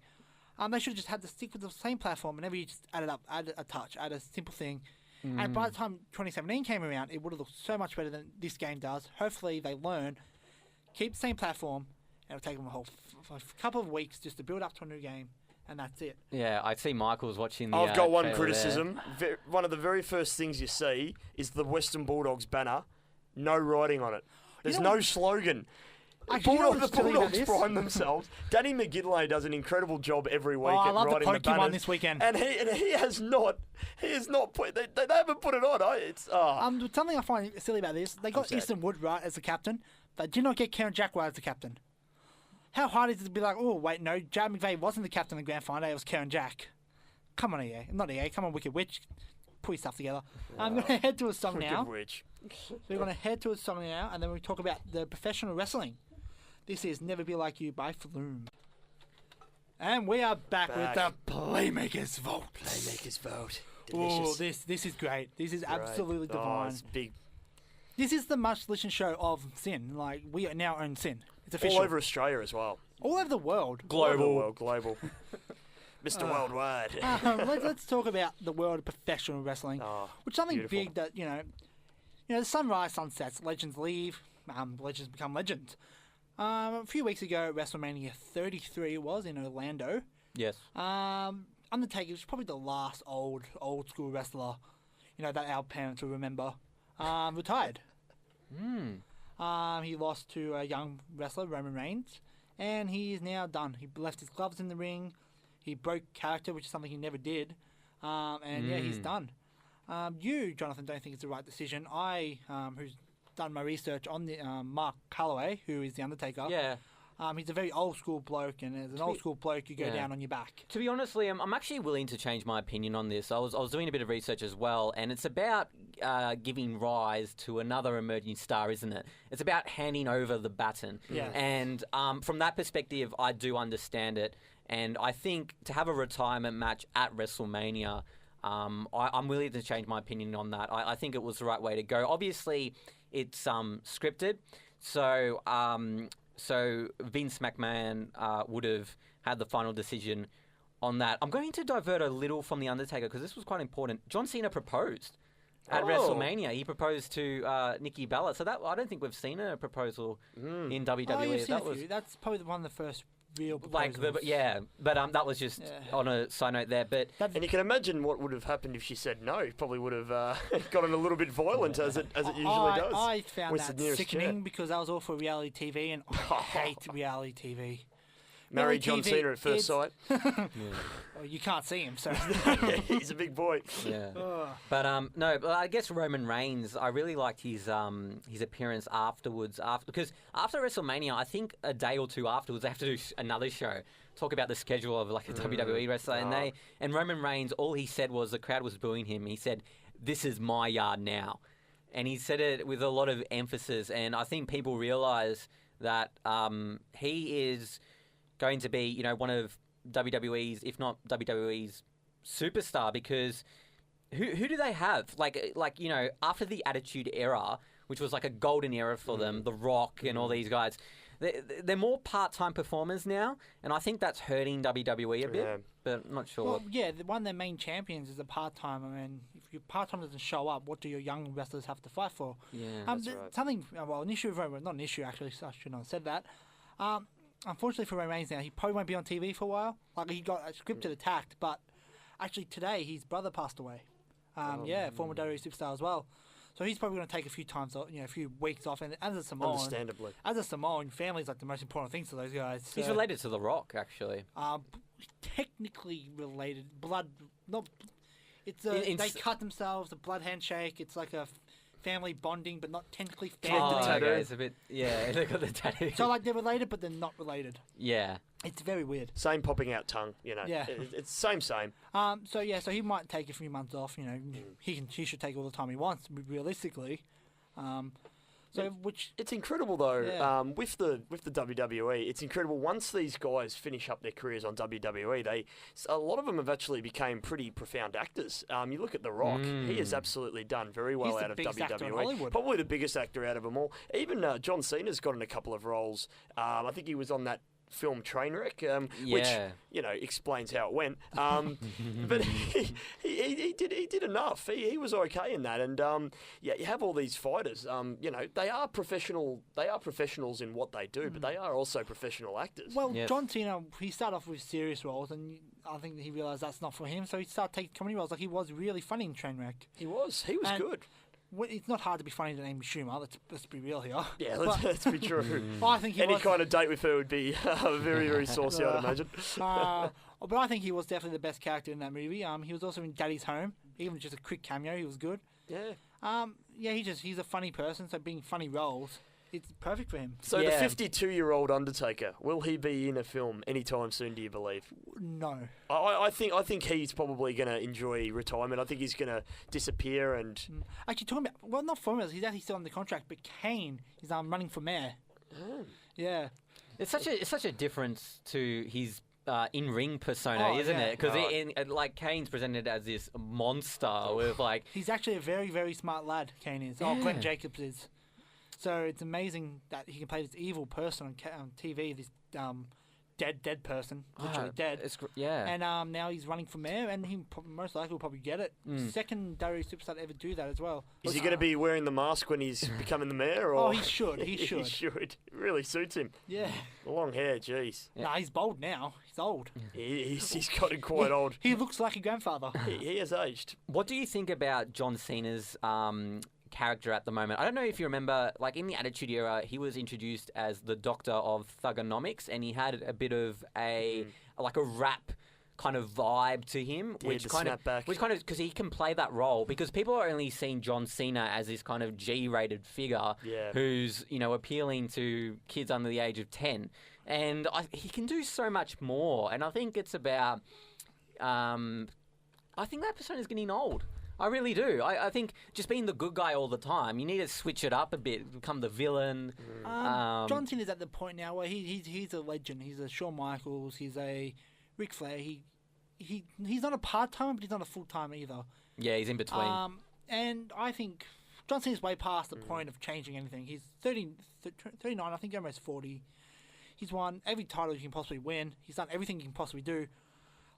They should have just had to stick with the same platform, and you just add a touch, add a simple thing. And by the time 2017 came around, it would have looked so much better than this game does. Hopefully they learn, keep the same platform, and it'll take them a couple of weeks just to build up to a new game. And that's it. Yeah, I see Michael's watching the I've got one criticism. One of the very first things you see is the Western Bulldogs banner. No writing on it. There's no slogan. The Bulldogs prime themselves. Danny McGinlay does an incredible job every week at I love writing the Pokemon this weekend. And he has not put. They haven't put it on. Something I find silly about this, they got Easton Wood right as the captain. They did not get Kieran Jack right as the captain. How hard is it to be like, oh, wait, no, Jared McVeigh wasn't the captain of the grand final, it was Kieran Jack. Come on, EA. Not EA, come on, Wicked Witch. Put your stuff together. I'm going to head to a song now. Wicked Witch. We're going to head to a song now, and then we talk about the professional wrestling. This is Never Be Like You by Flume. And we are back with the Playmakers Vault. Playmakers Vote. Oh, Delicious. this is great. This is Great. absolutely Oh, divine. it's big. This is the much-listened show of Sin. Like, we now own Sin. It's official. All over Australia as well. All over the world. All over the world, global. Mr. Worldwide. Let's talk about the world of professional wrestling, Oh, which is something beautiful. big that, the sunrise, sunsets, legends leave, legends become legends. A few weeks ago, WrestleMania 33 was in Orlando. Yes. Undertaker was probably the last old school wrestler, that our parents will remember, retired. He lost to a young wrestler, Roman Reigns, and he is now done. He left his gloves in the ring. He broke character, which is something he never did. He's done. You, Jonathan, don't think it's the right decision. I, who's done my research on the Mark Calloway, who is the Undertaker. Yeah. He's a very old school bloke, and as an old school bloke, you go down on your back. To be honest, Liam, I'm actually willing to change my opinion on this. I was doing a bit of research as well, and it's about giving rise to another emerging star, isn't it? It's about handing over the baton. Yeah. And from that perspective, I do understand it. And I think to have a retirement match at WrestleMania, I'm willing to change my opinion on that. I think it was the right way to go. Obviously, it's scripted, so Vince McMahon would have had the final decision on that. I'm going to divert a little from The Undertaker because this was quite important. John Cena proposed at WrestleMania. He proposed to Nikki Bella. So that I don't think we've seen a proposal in WWE. Oh, you've seen a few. That's probably one of the first real proposals. But that was just on a side note there. But and you can imagine what would have happened if she said no. It probably would have gotten a little bit violent as it usually does. I found With that the nearest sickening chair. because I was all for reality TV, and I hate reality TV. Married Reality John TV, Cena at first sight. Well, you can't see him, so. He's a big boy. yeah. But but I guess Roman Reigns, I really liked his appearance afterwards. Because after WrestleMania, I think a day or two afterwards, they have to do another show, talk about the schedule of like a WWE wrestler, and Roman Reigns, all he said was the crowd was booing him. He said, "This is my yard now," and he said it with a lot of emphasis. And I think people realise that he is going to be, one of WWE's, if not WWE's, superstar, because who do they have? Like after the Attitude Era, which was like a golden era for them, The Rock and all these guys, they're more part-time performers now, and I think that's hurting WWE a bit, but I'm not sure. Well, one of their main champions is a part-time. I mean, if your part-time doesn't show up, what do your young wrestlers have to fight for? Yeah, that's right. An issue with Roman, not an issue actually, so I shouldn't have said that. Unfortunately for Roman Reigns now, he probably won't be on TV for a while. Like, he got a scripted attacked, but actually today his brother passed away. Former WWE superstar as well. So he's probably going to take a few weeks off. And as a Samoan, understandably, family's like the most important things to those guys. So, he's related to The Rock, actually. Technically related, blood. Not. They cut themselves. A blood handshake. It's like a family bonding, but not technically family. Okay, it's a bit. Yeah, they got the tattoo. So like they're related, but they're not related. Yeah. It's very weird. Same popping out tongue, Yeah. It's same. So he might take a few months off. He should take all the time he wants, realistically. It's incredible though. With the WWE, it's incredible. Once these guys finish up their careers on WWE, a lot of them have actually became pretty profound actors. You look at The Rock; he has absolutely done very well out of WWE. Probably the biggest actor out of them all. Even John Cena's gotten a couple of roles. I think he was on that film Trainwreck, which explains how it went. But he did enough. He was okay in that, and you have all these fighters. They are professional. They are professionals in what they do, but they are also professional actors. Well, John Cena, he started off with serious roles, and I think he realised that's not for him, so he started taking comedy roles. Like he was really funny in Trainwreck. He was good. It's not hard to be funny to Amy Schumer. Let's be real here. Yeah, let's be true. I think any kind of date with her would be very, very saucy, I'd imagine. But I think he was definitely the best character in that movie. He was also in Daddy's Home, even just a quick cameo. He was good. Yeah. He's a funny person, so being funny roles, it's perfect for him. So the 52-year-old Undertaker, will he be in a film anytime soon, do you believe? No. I think he's probably going to enjoy retirement. I think he's going to disappear and... Actually, talking about... not formulas. He's actually still on the contract, but Kane is running for mayor. Yeah. It's such a difference to his in-ring persona, Oh, isn't yeah. it? Because like Kane's presented as this monster with like. He's actually a very, very smart lad, Kane is. Oh, Glenn Jacobs is. So it's amazing that he can play this evil person on TV, this dead person, literally dead. And now he's running for mayor, and he most likely will probably get it. Second WWE superstar to ever do that as well. Is he going to be wearing the mask when he's becoming the mayor? Or? Oh, he should. He should. He should. It really suits him. Yeah. The long hair, jeez. Nah, he's bald now. He's old. He's gotten quite old. He looks like a grandfather. He has aged. What do you think about John Cena's character at the moment? I don't know if you remember, like in the Attitude Era, he was introduced as the Doctor of Thugonomics, and he had a bit of a rap kind of vibe to him, which kind of because he can play that role, because people are only seeing John Cena as this kind of G-rated figure who's appealing to kids under the age of 10, and he can do so much more. And I think it's about I think that persona is getting old. I really do. I think just being the good guy all the time, you need to switch it up a bit, become the villain. John Cena's at the point now where he's a legend. He's a Shawn Michaels. He's a Ric Flair. He's not a part-timer, but he's not a full-timer either. Yeah, he's in between. And I think John Cena's way past the point of changing anything. He's 39, I think almost 40. He's won every title he can possibly win. He's done everything he can possibly do.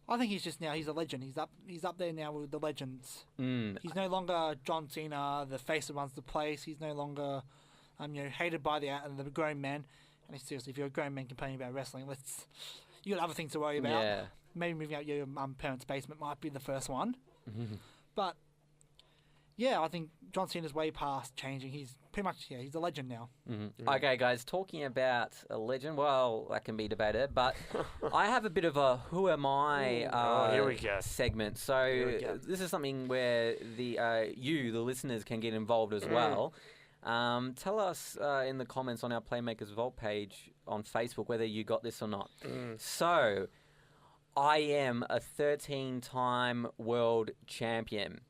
I think he's a legend. He's up there now with the legends. He's no longer John Cena, the face that runs the place. He's no longer hated by the grown men. And seriously, if you're a grown man complaining about wrestling, you got other things to worry about. Yeah. Maybe moving out your parents' basement might be the first one. But yeah, I think John Cena's way past changing. He's pretty much he's a legend now. Okay, guys, talking about a legend, well, that can be debated, but I have a bit of a who am I here we go. segment. So this is something where the listeners, can get involved as well. Tell us in the comments on our Playmakers Vault page on Facebook whether you got this or not. So, I am a 13-time world champion.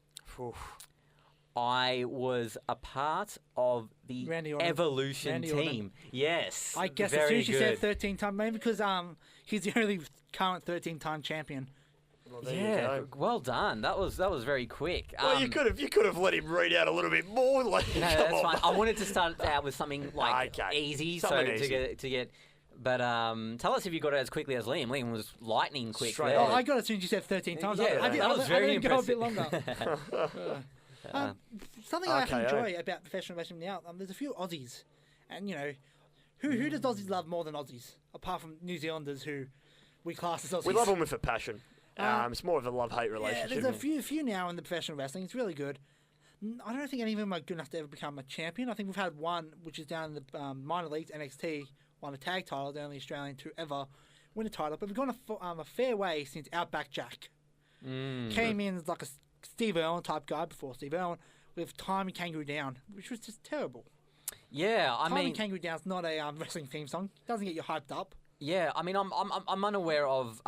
I was a part of the Evolution team. Yes. I guess as soon as you said 13-time, maybe because he's the only current 13-time champion. Well, there you go. Well done. That was very quick. Well, you could have let him read out a little bit more. No, that's fine. I wanted to start out with something easy, something easy. to get. But tell us if you got it as quickly as Liam. Liam was lightning quick. Straight there. on. I got it as soon as you said 13 times. That was very impressive. Go a bit longer. Something I actually enjoy about professional wrestling now, there's a few Aussies. And, who does Aussies love more than Aussies? Apart from New Zealanders who we class as Aussies. We love them with a passion. It's more of a love-hate relationship. Yeah, there's a few now in the professional wrestling. It's really good. I don't think any of them are good enough to ever become a champion. I think we've had one, which is down in the minor leagues, NXT, won a tag title, the only Australian to ever win a title. But we've gone a fair way since Outback Jack. Came in as like a Steve Irwin type guy before Steve Irwin with Time Kangaroo Down, which was just terrible. Yeah, Time Kangaroo Down's not a wrestling theme song. It doesn't get you hyped up. Yeah, I mean, I'm unaware of.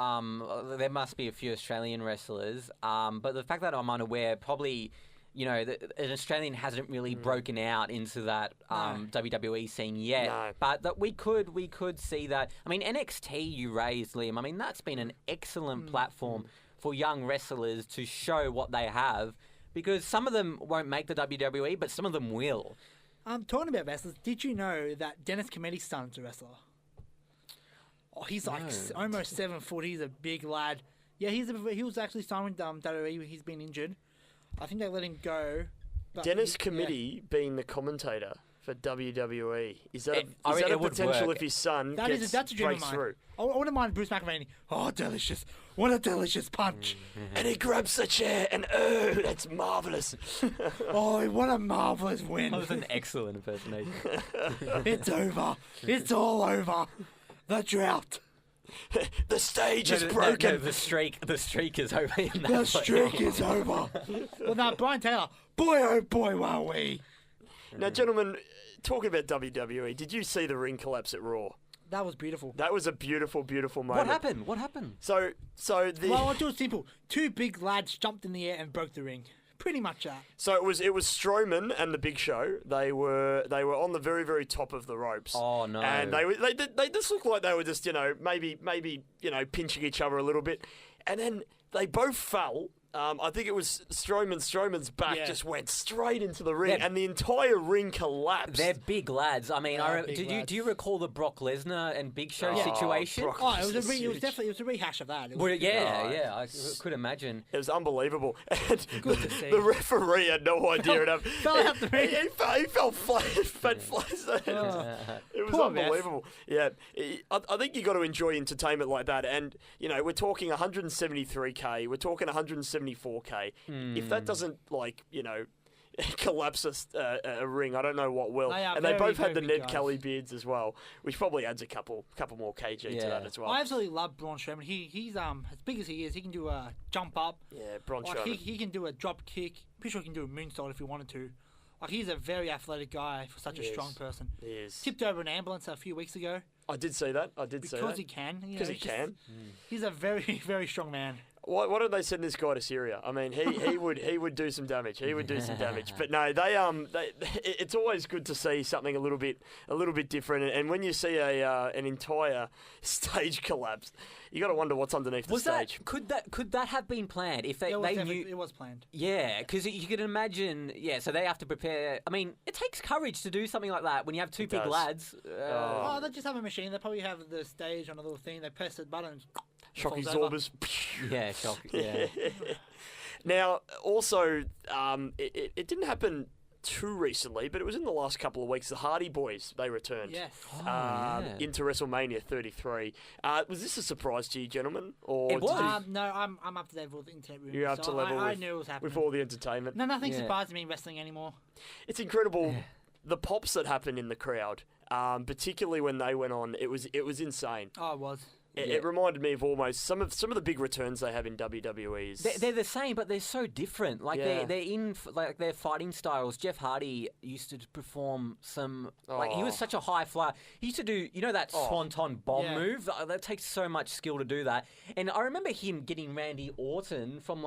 There must be a few Australian wrestlers, but the fact that I'm unaware, probably, an Australian hasn't really broken out into that WWE scene yet. No. But that we could see that. I mean, NXT you raised, Liam. I mean, that's been an excellent platform for young wrestlers to show what they have, because some of them won't make the WWE, but some of them will. Talking about wrestlers, did you know that Dennis Cometti's son's a wrestler? Oh, he's almost 7 foot. He's a big lad. Yeah, he was actually signed with WWE. He's been injured. I think they let him go. Dennis Cometti being the commentator for WWE. Is that a potential work. If his son that's a dream of mine. through? I wouldn't mind Bruce McAvaney. Oh, delicious. What a delicious punch. And he grabs the chair and, that's marvellous. Oh, what a marvellous win. That was an excellent impersonation. It's over. It's all over. The drought. The stage is broken. No, the streak is over. The streak is over. Well, now, Brian Taylor. Boy, oh boy, wow we. Now, gentlemen, talking about WWE, did you see the ring collapse at Raw? That was beautiful. That was a beautiful, beautiful moment. What happened? So Well, I'll do it simple. Two big lads jumped in the air and broke the ring. Pretty much that. So it was Strowman and the Big Show. They were on the very, very top of the ropes. Oh no! And they just looked like they were just maybe pinching each other a little bit, and then they both fell. I think it was Strowman's back just went straight into the ring, and the entire ring collapsed. They're big lads. I mean, do you recall the Brock Lesnar and Big Show situation? It was a rehash of that. I could imagine. It was unbelievable. And Good to see. the referee had no idea. Fell out the ring. He fell flat. It was Poor unbelievable. Yeah, I think you got to enjoy entertainment like that. And we're talking 173k. We're talking 174k. If that doesn't collapse a ring, I don't know what will. They both had the Ned Kelly beards as well, which probably adds a couple more kg to that as well. I absolutely love Braun Strowman. He's as big as he is. He can do a jump up. Yeah, Braun Strowman. He can do a drop kick. Pretty sure he can do a moonsault if he wanted to. He's a very athletic guy for such a strong person. He is. Tipped over an ambulance a few weeks ago. I did see that. Because he can. Because he can. He's a very, very strong man. Why don't they send this guy to Syria? I mean, he would do some damage. He would do some damage. But no, it's always good to see something a little bit different. And when you see an entire stage collapse, you got to wonder what's underneath the stage. Could that have been planned? If they knew it was planned. Yeah, because you can imagine. Yeah, so they have to prepare. I mean, it takes courage to do something like that when you have two big lads. They just have a machine. They probably have the stage on a little thing. They press the button. Shock absorbers. Yeah, shock. Yeah. Now, also, it didn't happen too recently, but it was in the last couple of weeks. The Hardy Boys, they returned. Yes. Into WrestleMania 33. Was this a surprise to you, gentlemen? Or it was. No, I'm up to level with the internet rumors. You're up to level I knew it was happening. with all the entertainment. No, nothing surprises me in wrestling anymore. It's incredible. The pops that happened in the crowd, particularly when they went on, it was insane. Oh, it was. It reminded me of almost some of the big returns they have in WWE. They're the same, but they're so different. They're in their fighting styles. Jeff Hardy used to perform some he was such a high flyer. He used to do that swanton bomb move. That takes so much skill to do that. And I remember him getting Randy Orton from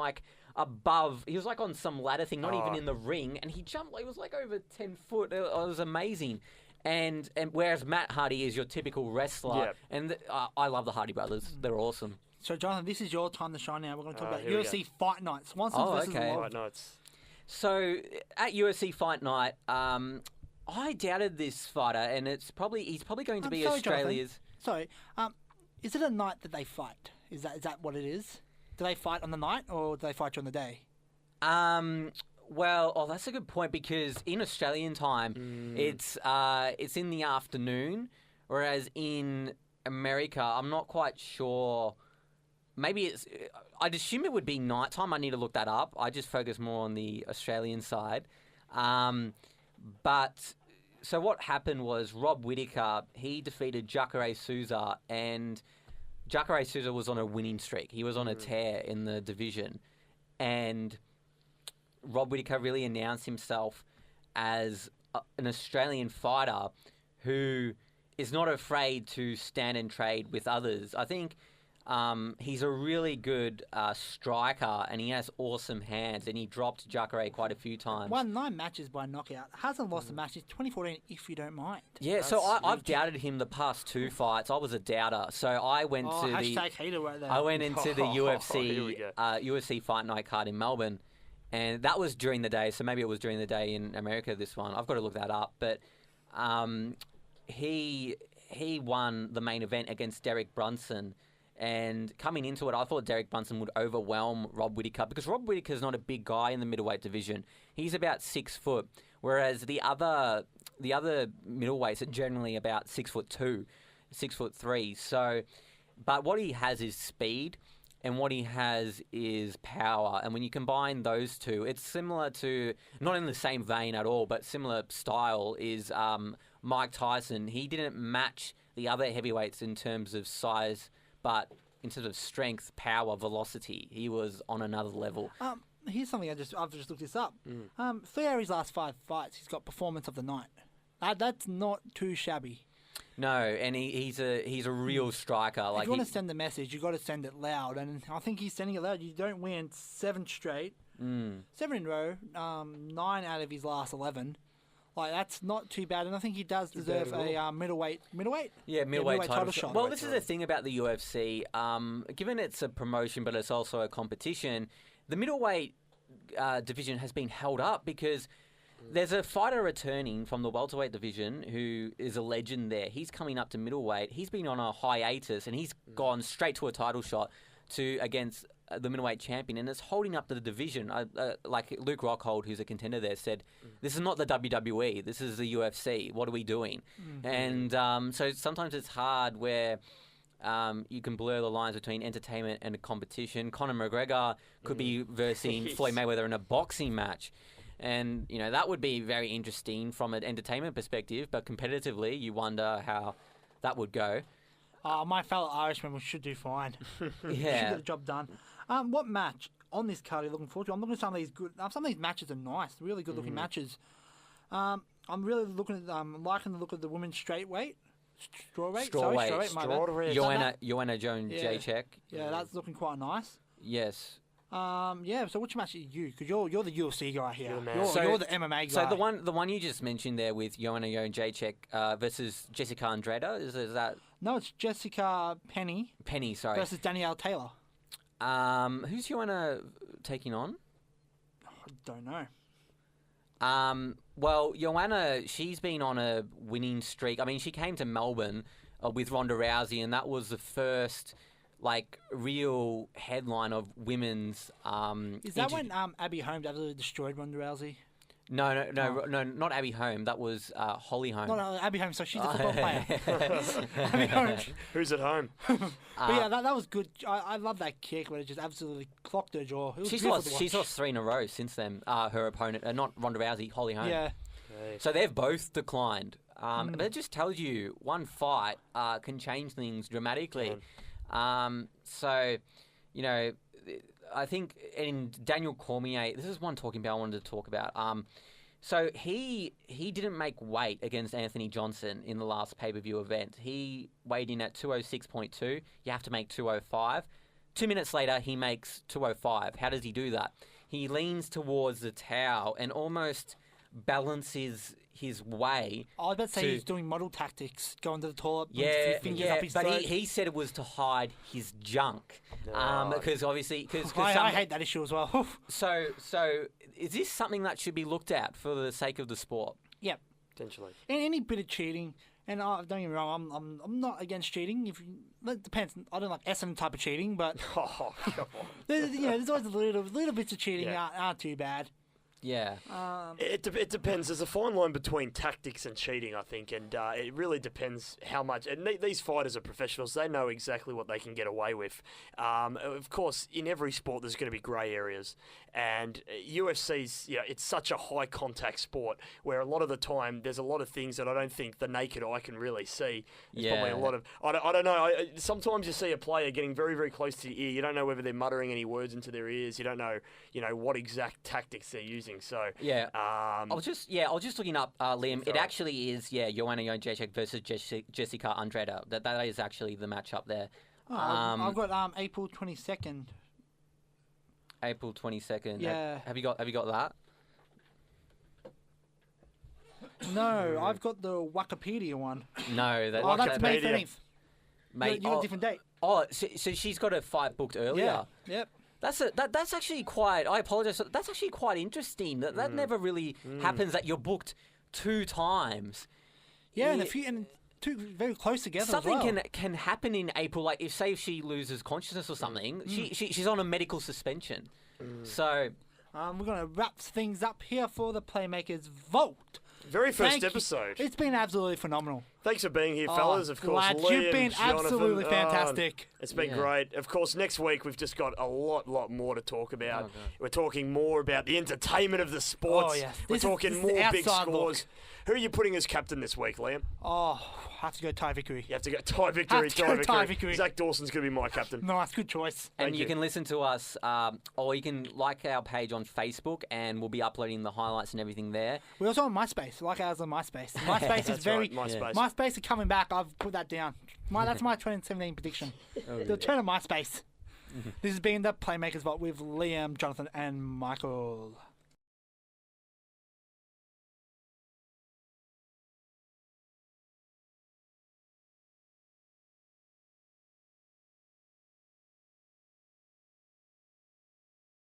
above. He was on some ladder thing, not even in the ring, and he jumped. He was over 10 foot. It was amazing. And whereas Matt Hardy is your typical wrestler, and I love the Hardy brothers. They're awesome. So, Jonathan, this is your time to shine now. We're going to talk about UFC Fight Night. Swanson versus Love. Fight Nights. So, at UFC Fight Night, I doubted this fighter, and he's probably going to be Australia's. Jonathan. Sorry, is it a night that they fight? Is that what it is? Do they fight on the night, or do they fight during the day? Well, that's a good point, because in Australian time, it's in the afternoon, whereas in America, I'm not quite sure. Maybe I'd assume it would be nighttime. I need to look that up. I just focus more on the Australian side. But so what happened was Rob Whittaker, he defeated Jacare Souza, and Jacare Souza was on a winning streak. He was on a tear in the division, and Rob Whittaker really announced himself as an Australian fighter who is not afraid to stand and trade with others. I think he's a really good striker, and he has awesome hands, and he dropped Jacare quite a few times. Won 9 matches by knockout. Hasn't lost a match since 2014, if you don't mind. Yeah, so I've doubted him the past 2 fights. I was a doubter, so I went to hater right there. I went into the UFC Fight Night card in Melbourne. And that was during the day, so maybe it was during the day in America, this one. I've got to look that up. But he won the main event against Derek Brunson. And coming into it, I thought Derek Brunson would overwhelm Rob Whittaker, because Rob Whittaker's not a big guy in the middleweight division. He's about 6 foot, whereas the other middleweights are generally about 6'2", 6'3". So, but what he has is speed. And what he has is power. And when you combine those two, it's similar to, not in the same vein at all, but similar style is Mike Tyson. He didn't match the other heavyweights in terms of size, but in terms of strength, power, velocity, he was on another level. Here's something I've just looked this up. 3 out of his last 5 fights, he's got performance of the night. That's not too shabby. No, and he's a real striker. If you want to send the message, you got to send it loud, and I think he's sending it loud. You don't win 7 straight 7 in a row, 9 out of his last 11. Like, that's not too bad, and I think he does deserve a middleweight. Yeah, middleweight title shot. Well, this is the title. thing about the UFC. Given it's a promotion, but it's also a competition, the middleweight division has been held up because there's a fighter returning from the welterweight division who is a legend there. He's coming up to middleweight. He's been on a hiatus, and he's gone straight to a title shot against the middleweight champion, and it's holding up to the division. Like Luke Rockhold, who's a contender there, said, "This is not the WWE. This is the UFC. What are we doing?" And so sometimes it's hard where you can blur the lines between entertainment and a competition. Conor McGregor could be versing Floyd Mayweather in a boxing match. And, that would be very interesting from an entertainment perspective, but competitively, you wonder how that would go. My fellow Irishman should do fine. Yeah. Should get the job done. What match on this card are you looking forward to? I'm looking at some of these good. Some of these matches are nice, really good looking matches. I'm really looking at. Liking the look of the women's strawweight. Joanna Jones-Jacek. Yeah, that's looking quite nice. Yes. So which match are you? Because you're the UFC guy here. You're You're the MMA guy. So the one you just mentioned there with Joanna Jones-Jacek versus Jessica Andrade, is that? No, it's Jessica Penny. Sorry. Versus Danielle Taylor. Who's Joanna taking on? I don't know. Well, Joanna, she's been on a winning streak. I mean, she came to Melbourne with Ronda Rousey, and that was the first real headline of women's. Is that when Abby Holmes absolutely destroyed Ronda Rousey? No, not Abby Holm. That was Holly Holm. No, Abby Holmes. So she's a football player. Abby Holmes. Who's at home? But yeah, that was good. I love that kick where it just absolutely clocked her jaw. She's lost 3 in a row since then. Her opponent, not Ronda Rousey, Holly Holm. Yeah. Hey. So they've both declined. But it just tells you one fight can change things dramatically. So, I think in Daniel Cormier, this is one I wanted to talk about. So he didn't make weight against Anthony Johnson in the last pay-per-view event. He weighed in at 206.2. You have to make 205. 2 minutes later, he makes 205. How does he do that? He leans towards the towel and almost balances his way. I was about to say he's doing model tactics, going to the toilet, yeah, with his fingers up his but throat. he said it was to hide his junk, because obviously, I hate that issue as well. So is this something that should be looked at for the sake of the sport? Yep. Potentially. Any bit of cheating, and don't get me wrong, I'm not against cheating. It depends. I don't like SM type of cheating, but Oh, come on. there's always a little bits of cheating aren't too bad. Yeah. It depends. There's a fine line between tactics and cheating, I think, and it really depends how much. And these fighters are professionals; they know exactly what they can get away with. Of course, in every sport, there's going to be grey areas, and UFC's it's such a high contact sport where a lot of the time there's a lot of things that I don't think the naked eye can really see. There's probably a lot of I don't know. Sometimes you see a player getting very very close to your ear. You don't know whether they're muttering any words into their ears. You don't know what exact tactics they're using. So yeah, I was just looking up Liam. It actually is Joanna Jacek versus Jessica Andrade. That is actually the matchup there. I've got April 22nd. April 22nd. Yeah. Have you got that? No, I've got the Wikipedia one. No, that's May 13th. Mate, you got a different date. So she's got a fight booked earlier. Yeah. Yep. That's actually quite. I apologize. That's actually quite interesting. That never really happens. That you're booked 2 times. Yeah, and two very close together. Something as well. can happen in April. Like if she loses consciousness or something, she's on a medical suspension. So we're gonna wrap things up here for the Playmakers Vault. Very first episode. It's been absolutely phenomenal. Thanks for being here, fellas. Of course, lad, Liam, you've been Jonathan, absolutely fantastic. It's been great. Of course, next week we've just got a lot more to talk about. Okay. We're talking more about the entertainment of the sports. Oh, yes. We're This talking is more the big outside scores. look. Who are you putting as captain this week, Liam? Oh, I have to go Ty Vickery. You have to go Ty Vickery. Have to go Ty Vickery. Zach Dawson's going to be my captain. Nice, good choice. And Thank you can listen to us, or you can like our page on Facebook, and we'll be uploading the highlights and everything there. We're also on MySpace, like ours on MySpace. MySpace is That's very... right, MySpace. MySpace is coming back. I've put that down. That's my 2017 prediction. The turn of MySpace. This has been the Playmakers Vault with Liam, Jonathan, and Michael.